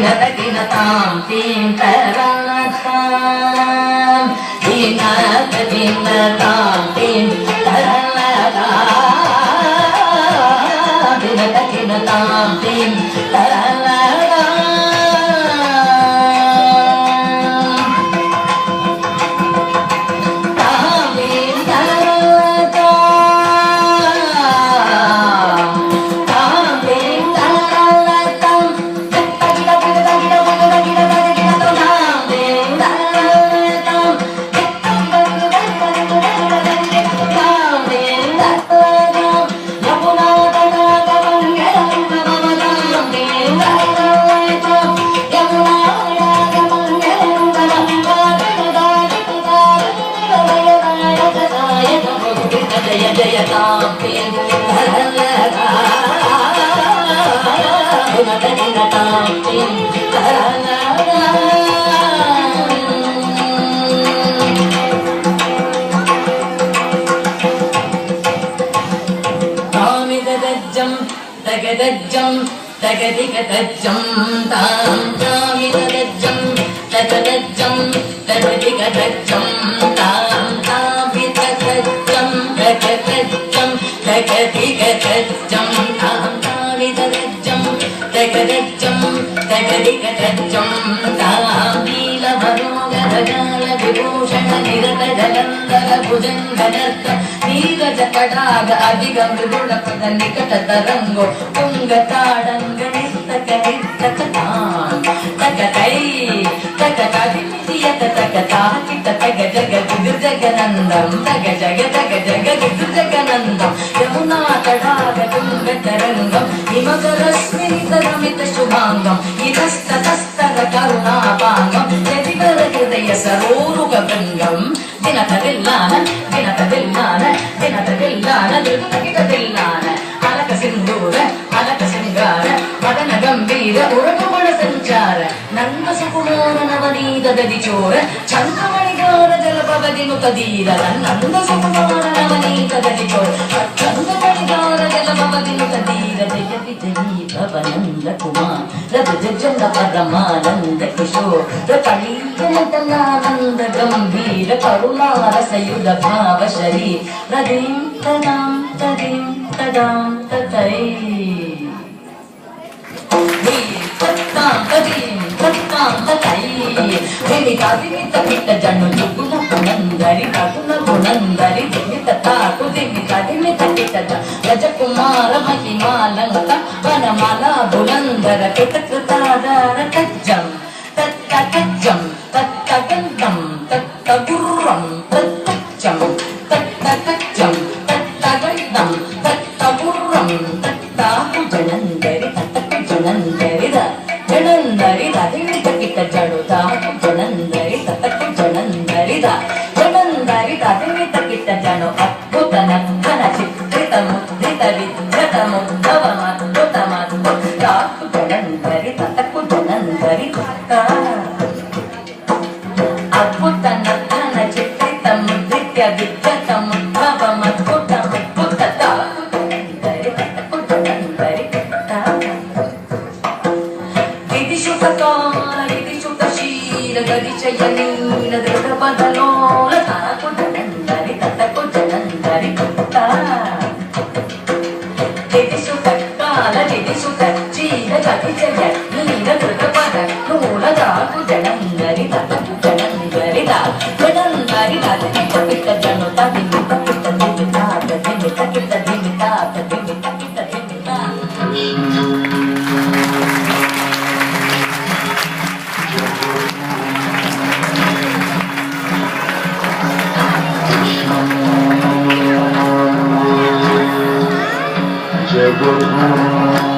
Tam tim taralatam Dina dina tam tim taralatam Dina dina tam tim taralatam Tam tim taralatam Tam tim taralatam Tagadajjam, tagadikadajjam, tam tamidajjam, tagadajjam, tagadikadajjam, tam tamidajjam, tagadajjam, tagadikadajjam, tam tamidajjam, tagadajjam, tagadikadajjam, tam neelavarogadagala vibhushana nirata jalandhara bhujanganartha ನೀರಜಕಡಾಗ ಅಧಿಗ ಮೃದುಳ ಪದ ನಿಕಟ ತರಂಗೋ ತುಂಗ ತಾಡಂಗ ನಿಸ್ತಕ ನಿಸ್ತಕ ತಕತೈ ತಕತದಿಮಿತಿಯ ತಕತಾಕಿತ ತಗ ಜಗ ಗಿರ್ ಜಗನಂದಂ ತಗ ಜಗ ತಗ ಜಗ ಗಿರ್ ಜಗನಂದಂ ಯಮುನಾ ತಡಾಗ ತುಂಗ ತರಂಗಂ ಹಿಮಕರಶ್ಮಿ ತರಮಿತ ಶುಭಾಂಗಂ ಇದಸ್ತತಸ್ತರ ಕರುಣಾಪಾಂಗಂ ಯದಿವರ ಹೃದಯ ಸರೋರುಗ ಭೃಂಗಂ ದಿನತದಿಲ್ಲಾನ ದಿನತದಿಲ್ಲಾನ ದಿನತದಿಲ್ಲಾನ ಧೃತಕಿತದಿಲ್ಲಾನ ಅಲಕ ಸಿಂಧೂರ ಅಲಕ ಸಿಂಗಾರ ಮದನ ಗಂಭೀರ ಉರಗುಗಳ ಸಂಚಾರ ನನ್ನ ಸುಕುಮಾರ ನವನೀತ ದದಿ ಚೋರ ಚಂದ್ರಮಣಿಗಾರ ಜಲಪವದಿನು ತದೀರ ನಂದ ಸುಕುಮಾರ ನವನೀತ ದದಿ ಚೋರ ಚಂದ್ರಮಣಿಗಾರ ಜಲಪವದಿನು ತದೀರ ಜಯತಿ ಜಯಿ ಭವನಂದ ಕುಮಾರ ರಜಜನ ಪರಮಾನಂದ ಕಿಶೋರ ಕಳೀಯನಂದ ಗಂಭೀರ ಕರುಣಾರಸಯುಧ ಭಾವ ಶರೀ ರದೀಂ ತದಾಂ ತದೀಂ ತದಾಂ ತತೈ ತತ್ತಾಂ ತದೀಂ ತತ್ತಾಂ ತತೈ ದಿಮಿತ ಕಿಟ್ಟ ಜಣ್ಣು ಜುಗುಲ ಪುನಂದರಿ ಕಗುಲ ಪುನಂದರಿ ದಿಮಿತ ತಾಕು ದಿಮಿತ ಕಿಟ್ಟ ರಜಕುಮಾರ ಮಹಿಮಾಲಂಕ ವನಮಾಲ ಬುಲಂದರ ಕೃತಕೃತಾಧಾರ ಕಜ್ಜಂ ತತ್ತ ಕಜ್ಜಂ ತತ್ತ ಗಂಧಂ ತತ್ತ ಗುರ್ರಂ ತತ್ತ ಕಜ್ಜಂ ತತ್ತ ಕಜ್ಜಂ ತತ್ತ ಗಂಧಂ ತತ್ತ ಗುರ್ರಂ ತತ್ತ ಕುಜನಂದರಿ ತತ್ತ ಕುಜನಂದರಿ ಜನಂದರಿ ದಿಮಿತ ಕಿಟ್ಟ ಜಡುದ ಜನಂದರಿ ತತ್ತ ಕುಜನಂದರಿ ಜನಂದರಿ ದಿಮಿತ ಕಿಟ್ಟ ಜನು ಅದ್ಭುತ ನಗ್ನ ಚಿತ್ರಿತ ಮುದ್ರಿತ ವಿದ್ರತ ಮುಗ್ಧವ ಮದ್ಭುತ ಮದ್ಭುತ ಜನಂದರಿ ತತ್ತ ಕುಜನಂದರಿ ತತ್ತ ಅದ್ಭುತ ನಗ್ನ ಚಿತ್ರಿತ ಮುದ್ರಿತ ವಿದ್ರತ ಮುಗ್ಧವ ಮದ್ಭುತ ಮದ್ಭುತ ಜನಂದರಿ ತತ್ತ ಕುಜನಂದರಿ ತತ್ತ ವಿಧಿಶುತಕಾಲ ವಿಧಿಶುತಶೀಲ ಗದಿಚಯ ನೀಲ ದೃಢ ಪದಲೋಲ ತಾಕು ಜನಂದರಿ ತತ್ತ ಕುಜನಂದರಿ ತತ್ತ ವಿಧಿಶುತಕಾಲ ವಿಧಿಶುತಚೀಲ ಗದಿಚಯ ನೀಲ ದೃಢ ಪದ ನೂಲ ತಾಕು ಜನಂದರಿ ತತ್ತ ಕುಜನಂದರಿ ಜನಂದರಿ ದಿಮಿತ ಕಿಟ್ಟ ಜನು ದಿಮಿತ ಕಿಟ್ಟ ದಿಮಿತ ದಿಮಿತ ಕಿಟ್ಟ ದಿಮಿತ ದಿಮಿತ ಕಿಟ್ಟ ದಿಮಿತ Jai Guru